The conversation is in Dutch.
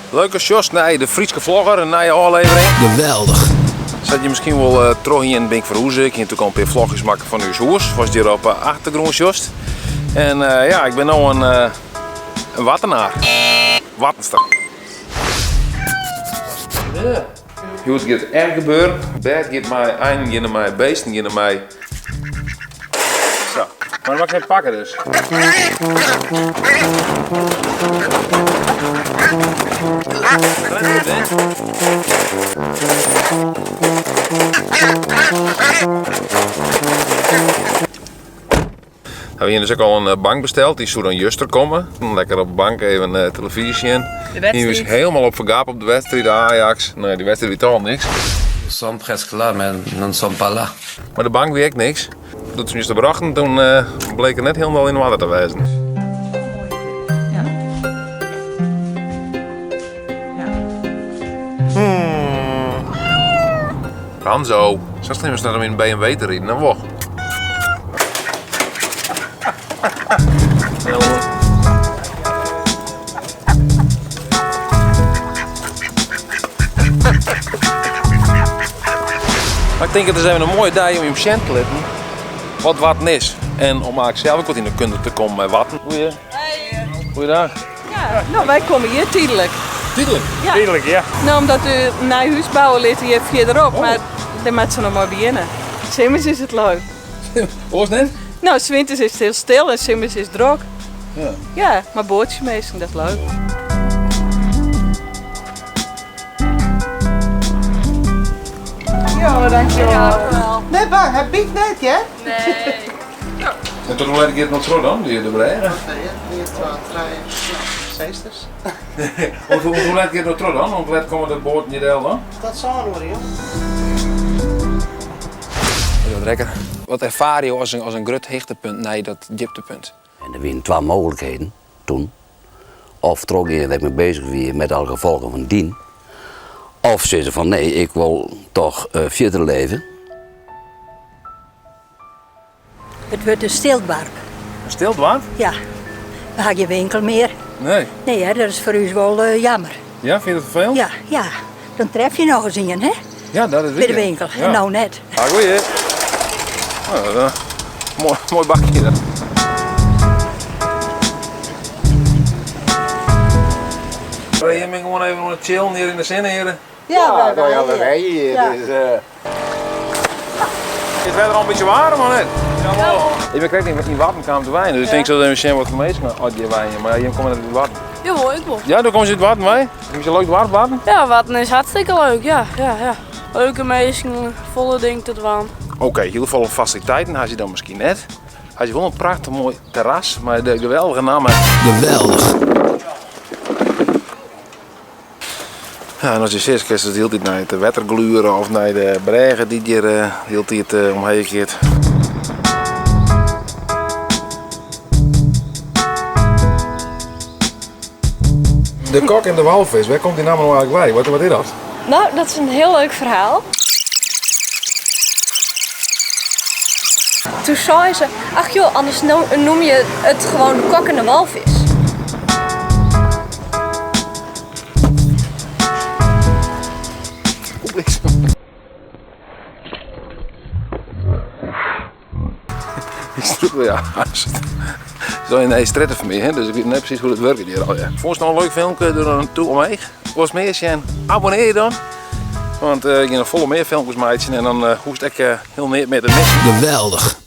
Leuke shows, nee, de Friese vlogger, een nieuwe aflevering. Geweldig. Zat je misschien wel terug hier in Bink Verhoezen. Ik heb natuurlijk al een paar vlogjes maken van uw hoes. Was hier op achtergrond just. En ja, ik ben nu een wattenaar. Wattenster. Ja. Goed gaat erg gebeuren. Bed gaat mij eind, gaat naar mij beesten, gaat naar mij. Zo, maar dan mag ik even pakken dus. We hebben hier dus ook al een bank besteld, die zou dan juster komen. Lekker op de bank even televisie zien. Hier is helemaal op vergaap op de wedstrijd Ajax. Nee, die wedstrijd weet al niks. Som presque là, mais non sommes pas là. Maar de bank werkt niks. Toen ze moesten brachten, toen bleek het net helemaal in de water te wezen. Ja. Kan zo. Zo slim naar hem in een BMW te rijden, dan wacht. Maar ik denk het is even een mooie dag om je patiënt te letten wat watten is. En om eigenlijk zelf ook wat in de kunde te komen met watten. Goeiedag. Ja, nou wij komen hier tijdelijk. Tijdelijk? Ja. Tijdelijk, ja. Nou, omdat u een nieuw huis bouwen ligt hier verderop, maar daar moet ze nog maar beginnen. Simmers is het leuk. Hoe is het net? Nou, 's winters is het heel stil en simmers is druk. Ja. Ja, maar bootjes meestal, dat is leuk. Ja, dankjewel. Nee, bang, hij biedt net, hè? Nee. En toen laat ik het nog terug dan, die de brede. Nee, die heeft wel drie zesters. Hoe laat ik het nog terug dan? Hoe laat komen de boot niet deel dan? Dat zal hoor, joh. Wat lekker. Wat ervaar je als een grut hichtepunt naar dat dieptepunt? En er waren twee mogelijkheden toen. Of trok je dat ik me bezig was met alle gevolgen van dien. Of zeggen van nee, ik wil toch verder leven. Het wordt een stiltdorp. Een stiltwaard? Ja, we hebben geen winkel meer. Nee. Nee, hè, dat is voor u wel jammer. Ja, vind je het vervelend? Ja, ja, dan tref je nog eens in, hè? Ja, dat is Bij de winkel. Ja. En nou net. Ah, goeie. Mooi bakje dan. Je bent gewoon even aan het chillen hier in de zin, heren. Ja, we rijden hier. Ja. Dus, Is het verder al een beetje warm, of niet? Ja. Ik krijg niet in water kwam te wijnen, dus ik denk zo dat we wat gemeenschap uit die wijnen, maar je komt uit het water. Jawel, ik wil. Ja, dan komen ze in het water mee. Heb je leuk het water? Ja, watten is hartstikke leuk, ja. Leuke mensen, volle ding tot waan. Oké, heel veel faciliteiten had je dan misschien net. Had je wel een prachtig mooi terras, maar de geweldige namen. Geweldig. Ja, en als je zegt, is het heel tijd naar de wettergluren of naar de bregen die hier heel tijd omheen gaat. De kok en de walvis, waar komt die naam nou eigenlijk bij? Wat is dat? Nou, dat is een heel leuk verhaal. Toen zei ze, ach joh, anders noem je het gewoon de kok en de walvis. Ja, zo in een strettenfamilie, hè? Dus ik weet net precies hoe het werkt hier al. Ja. Vond je nou een leuk filmpje, doe dan toe omheen. Was meer en abonneer je dan. Want je hebt nog volle meer filmpjes maken en dan hoest ik heel meer met het missen. Geweldig.